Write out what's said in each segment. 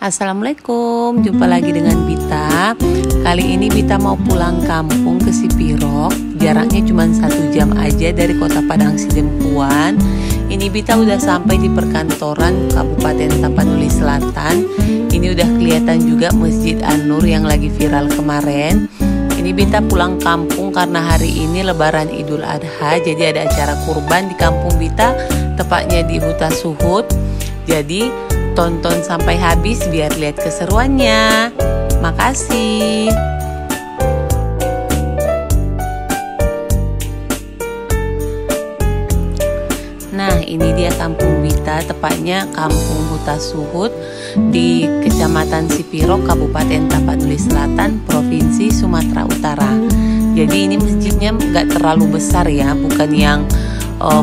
Assalamualaikum, jumpa lagi dengan Bita. Kali ini Bita mau pulang kampung ke Sipirok. Jaraknya cuma 1 jam aja dari kota Padang Sidempuan. Ini Bita udah sampai di perkantoran Kabupaten Tapanuli Selatan. Ini udah kelihatan juga Masjid An-Nur yang lagi viral kemarin. Ini Bita pulang kampung karena hari ini Lebaran Idul Adha. Jadi ada acara kurban di kampung Bita, tepatnya di Huta Suhut. Jadi tonton sampai habis biar lihat keseruannya. Makasih. Nah, ini dia kampung Bita, tepatnya kampung Huta Suhut di Kecamatan Sipirok, Kabupaten Tapanuli Selatan, Provinsi Sumatera Utara. Jadi ini masjidnya nggak terlalu besar ya, bukan yang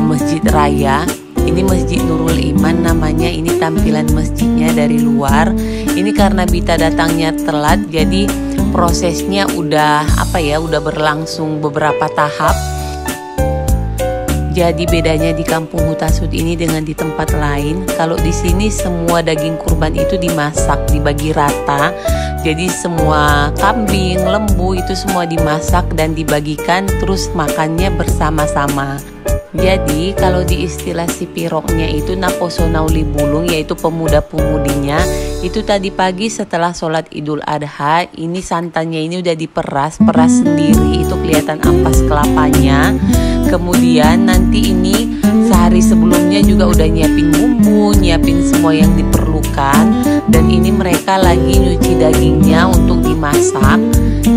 masjid raya. Ini Masjid Nurul Iman namanya. Ini tampilan masjidnya dari luar. Ini karena Bita datangnya telat, jadi prosesnya udah berlangsung beberapa tahap. Jadi bedanya di kampung Huta Suhut ini dengan di tempat lain, kalau di sini semua daging kurban itu dimasak, dibagi rata. Jadi semua kambing, lembu itu semua dimasak dan dibagikan, terus makannya bersama-sama. Jadi kalau di istilah Sipiroknya itu Naposo Nauli Bulung, yaitu pemuda-pemudinya, itu tadi pagi setelah sholat Idul Adha, ini santannya ini udah peras sendiri, itu kelihatan ampas kelapanya. Kemudian nanti ini sehari sebelumnya juga udah nyiapin bumbu, nyiapin semua yang diperlukan. Dan ini mereka lagi nyuci dagingnya untuk dimasak.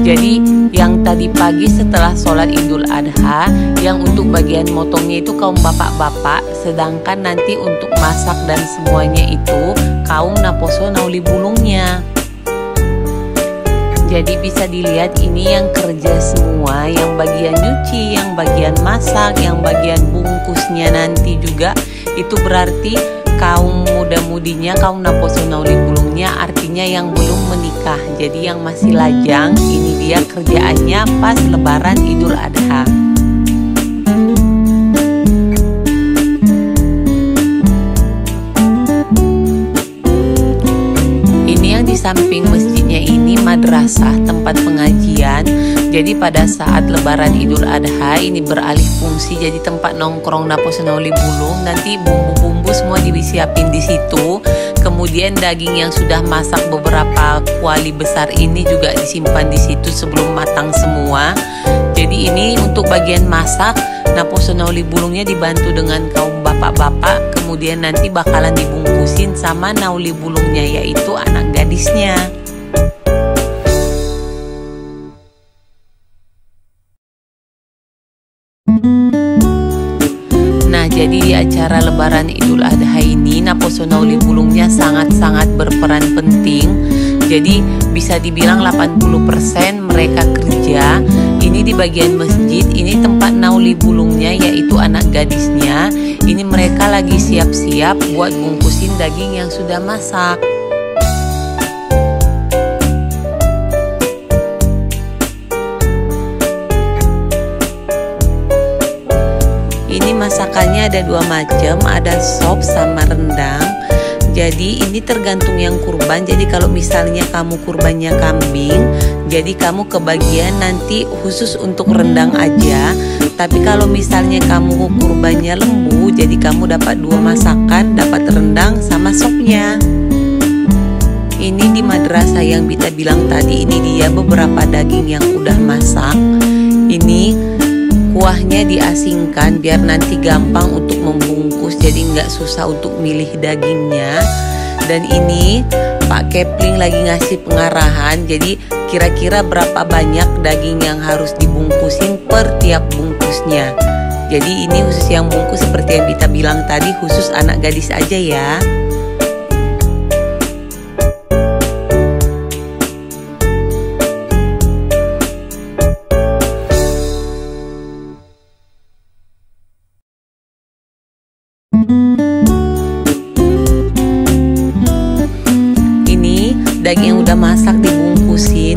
Jadi yang tadi pagi setelah sholat Idul Adha, yang untuk bagian motongnya itu kaum bapak-bapak, sedangkan nanti untuk masak dan semuanya itu kaum Naposo Nauli Bulungnya. Jadi bisa dilihat ini yang kerja semua, yang bagian nyuci, yang bagian masak, yang bagian bungkusnya nanti juga. Itu berarti kaum muda-mudinya, kaum Naposo Nauli Bulungnya, artinya yang belum menikah. Jadi yang masih lajang, ini dia kerjaannya pas Lebaran Idul Adha. Ini yang di samping masjidnya ini madrasah, tempat pengajian. Jadi pada saat Lebaran Idul Adha ini beralih fungsi jadi tempat nongkrong Naposo Nauli Bulung. Nanti bumbu-bumbu semua disiapin di situ. Kemudian daging yang sudah masak beberapa kuali besar ini juga disimpan di situ sebelum matang semua. Jadi ini untuk bagian masak, Naposo Nauli Bulungnya dibantu dengan kaum bapak-bapak. Kemudian nanti bakalan dibungkusin sama Nauli Bulungnya, yaitu anak gadisnya. Nah, jadi di acara Lebaran Idul Adha ini Naposo Nauli Bulungnya sangat-sangat berperan penting. Jadi bisa dibilang 80% mereka kerja. Ini di bagian masjid, ini tempat Nauli Bulungnya, yaitu anak gadisnya. Ini mereka lagi siap-siap buat bungkusin daging yang sudah masak. Ini masakannya ada 2 macam, ada sop sama rendang. Jadi ini tergantung yang kurban. Jadi kalau misalnya kamu kurbannya kambing, jadi kamu kebagian nanti khusus untuk rendang aja. Tapi kalau misalnya kamu kurbannya lembu, jadi kamu dapat 2 masakan, dapat rendang sama sopnya. Ini di madrasah yang Bita bilang tadi, ini dia beberapa daging yang udah masak. Ini kuahnya diasingkan biar nanti gampang untuk membungkus, jadi nggak susah untuk milih dagingnya. Dan ini Pak Kepling lagi ngasih pengarahan, jadi kira-kira berapa banyak daging yang harus dibungkusin per tiap bungkusnya. Jadi ini khusus yang bungkus seperti yang Bita bilang tadi, khusus anak gadis aja ya. Daging yang udah masak dibungkusin.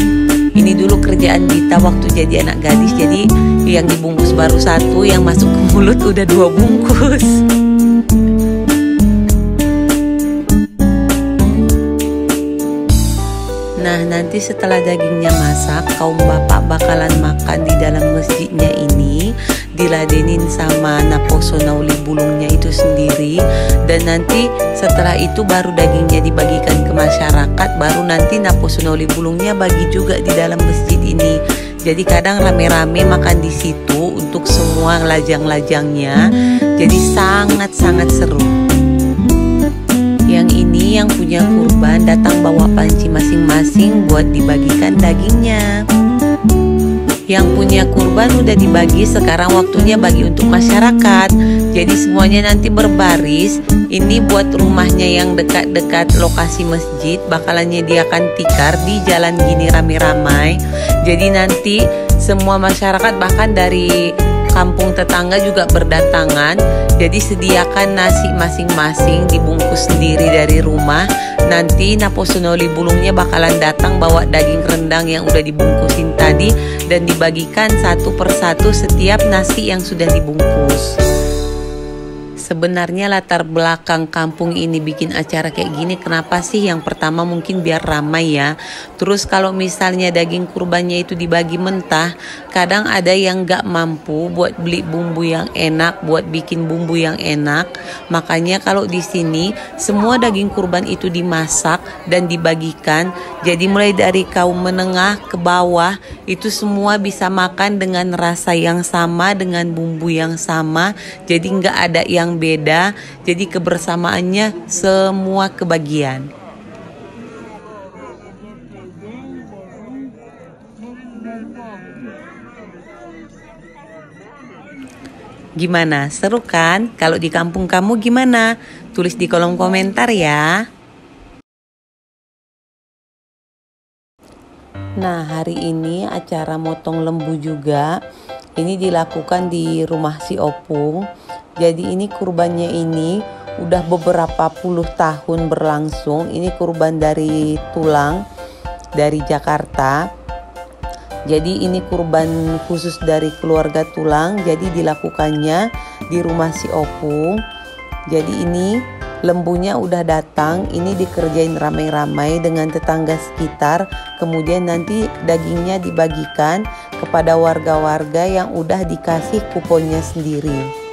Ini dulu kerjaan Bita waktu jadi anak gadis. Jadi yang dibungkus baru 1, yang masuk ke mulut udah 2 bungkus. Nah, nanti setelah dagingnya masak, kaum bapak bakalan makan di dalam masjidnya ini, diladenin sama naposo nauli bulungnya itu sendiri. Dan nanti setelah itu baru dagingnya dibagikan ke masyarakat, baru nanti naposo nauli bulungnya bagi juga di dalam masjid ini. Jadi kadang rame-rame makan di situ untuk semua lajang-lajangnya. Jadi sangat-sangat seru. Yang ini yang punya kurban datang bawa panci masing-masing buat dibagikan dagingnya. Yang punya kurban udah dibagi, sekarang waktunya bagi untuk masyarakat. Jadi semuanya nanti berbaris. Ini buat rumahnya yang dekat-dekat lokasi masjid bakalan nyediakan tikar di jalan gini rame-ramai. Jadi nanti semua masyarakat bahkan dari kampung tetangga juga berdatangan. Jadi sediakan nasi masing-masing dibungkus sendiri dari rumah. Nanti naposo nauli bulungnya bakalan datang bawa daging rendang yang udah dibungkusin tadi dan dibagikan satu persatu setiap nasi yang sudah dibungkus. Sebenarnya latar belakang kampung ini bikin acara kayak gini kenapa sih? Yang pertama mungkin biar ramai ya. Terus kalau misalnya daging kurbannya itu dibagi mentah, kadang ada yang gak mampu buat beli bumbu yang enak, buat bikin bumbu yang enak. Makanya kalau di sini semua daging kurban itu dimasak dan dibagikan. Jadi mulai dari kaum menengah ke bawah itu semua bisa makan dengan rasa yang sama, dengan bumbu yang sama. Jadi nggak ada yang beda, jadi kebersamaannya semua kebagian. Gimana? Seru kan? Kalau di kampung kamu gimana? Tulis di kolom komentar ya. Nah, hari ini acara motong lembu juga. Ini dilakukan di rumah si Opung. Jadi ini kurbannya ini udah beberapa puluh tahun berlangsung. Ini kurban dari Tulang, dari Jakarta. Jadi ini kurban khusus dari keluarga Tulang. Jadi dilakukannya di rumah si Opung. Jadi ini lembunya udah datang. Ini dikerjain ramai-ramai dengan tetangga sekitar. Kemudian nanti dagingnya dibagikan kepada warga-warga yang udah dikasih kuponnya sendiri.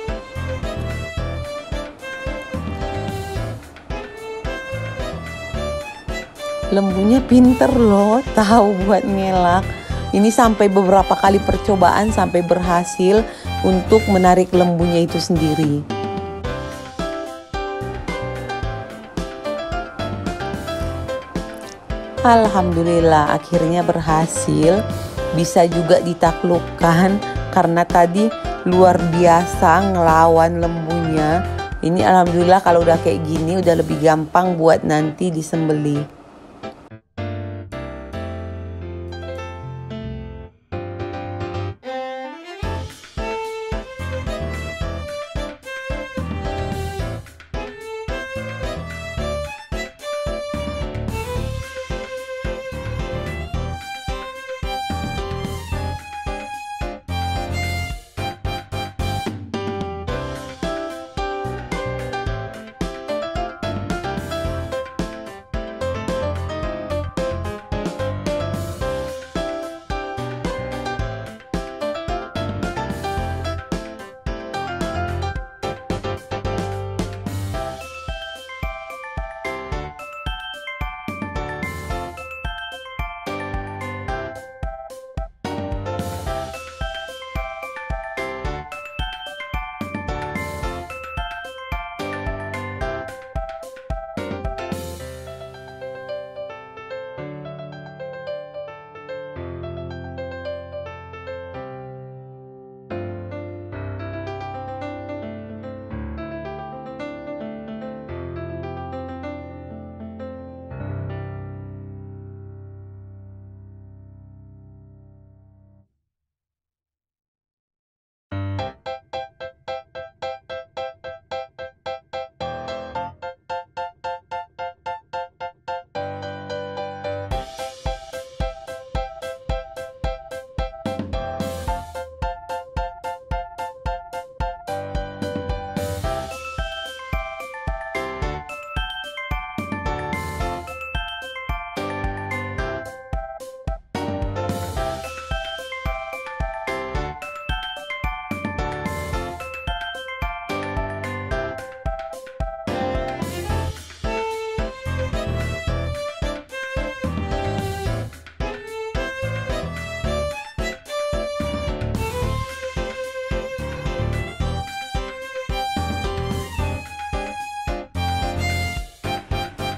Lembunya pinter loh, tahu buat ngelak. Ini sampai beberapa kali percobaan sampai berhasil untuk menarik lembunya itu sendiri. Alhamdulillah akhirnya berhasil, bisa juga ditaklukkan karena tadi luar biasa ngelawan lembunya. Ini alhamdulillah kalau udah kayak gini udah lebih gampang buat nanti disembelih.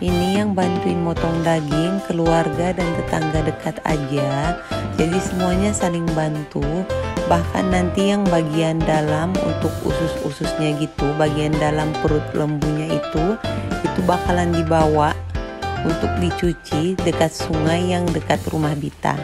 Ini yang bantuin motong daging keluarga dan tetangga dekat aja. Jadi semuanya saling bantu. Bahkan nanti yang bagian dalam untuk usus-ususnya gitu, bagian dalam perut lembunya itu bakalan dibawa untuk dicuci dekat sungai yang dekat rumah Bita.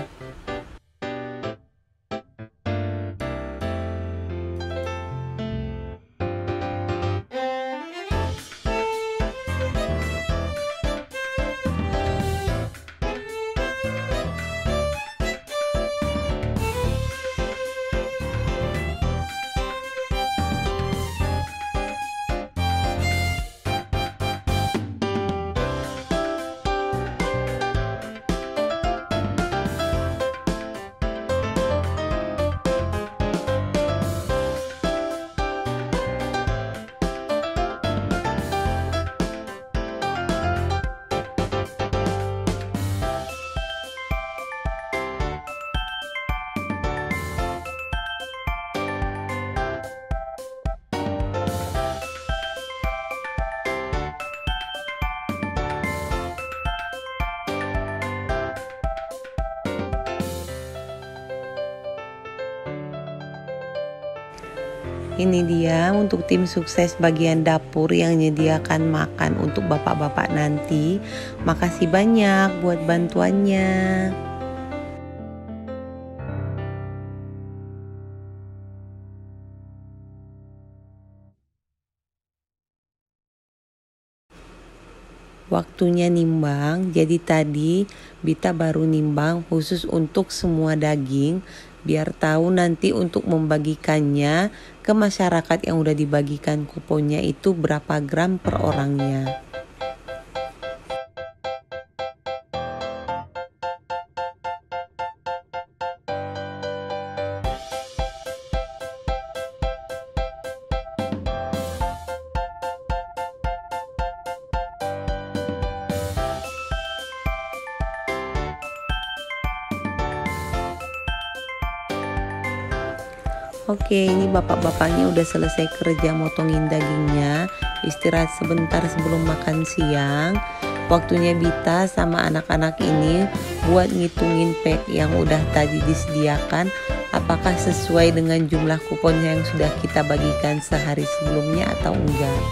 Ini dia untuk tim sukses bagian dapur yang menyediakan makan untuk bapak-bapak nanti. Makasih banyak buat bantuannya. Waktunya nimbang, jadi tadi Bita baru nimbang khusus untuk semua daging, biar tahu nanti untuk membagikannya ke masyarakat yang udah dibagikan kuponnya itu berapa gram per orangnya. Oke, ini bapak-bapaknya udah selesai kerja motongin dagingnya. Istirahat sebentar sebelum makan siang. Waktunya Bita sama anak-anak ini buat ngitungin pack yang udah tadi disediakan, apakah sesuai dengan jumlah kupon yang sudah kita bagikan sehari sebelumnya atau enggak.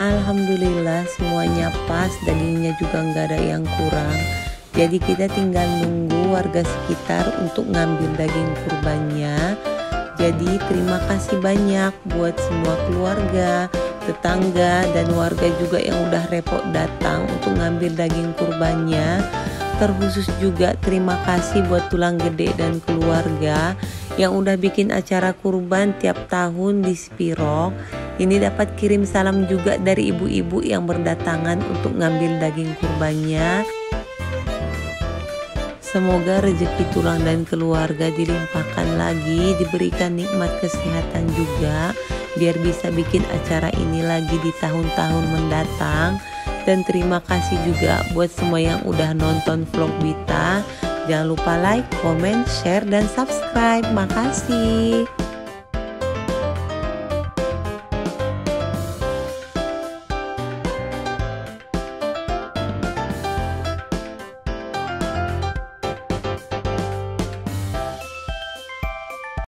Alhamdulillah semuanya pas, dagingnya juga nggak ada yang kurang. Jadi kita tinggal nunggu warga sekitar untuk ngambil daging kurbannya. Jadi terima kasih banyak buat semua keluarga, tetangga, dan warga juga yang udah repot datang untuk ngambil daging kurbannya. Terkhusus juga terima kasih buat Tulang Gede dan keluarga yang udah bikin acara kurban tiap tahun di Spirok. Ini dapat kirim salam juga dari ibu-ibu yang berdatangan untuk ngambil daging kurbannya. Semoga rezeki Tulang dan keluarga dilimpahkan lagi, diberikan nikmat kesehatan juga, biar bisa bikin acara ini lagi di tahun-tahun mendatang. Dan terima kasih juga buat semua yang udah nonton vlog Bita. Jangan lupa like, comment, share, dan subscribe. Makasih.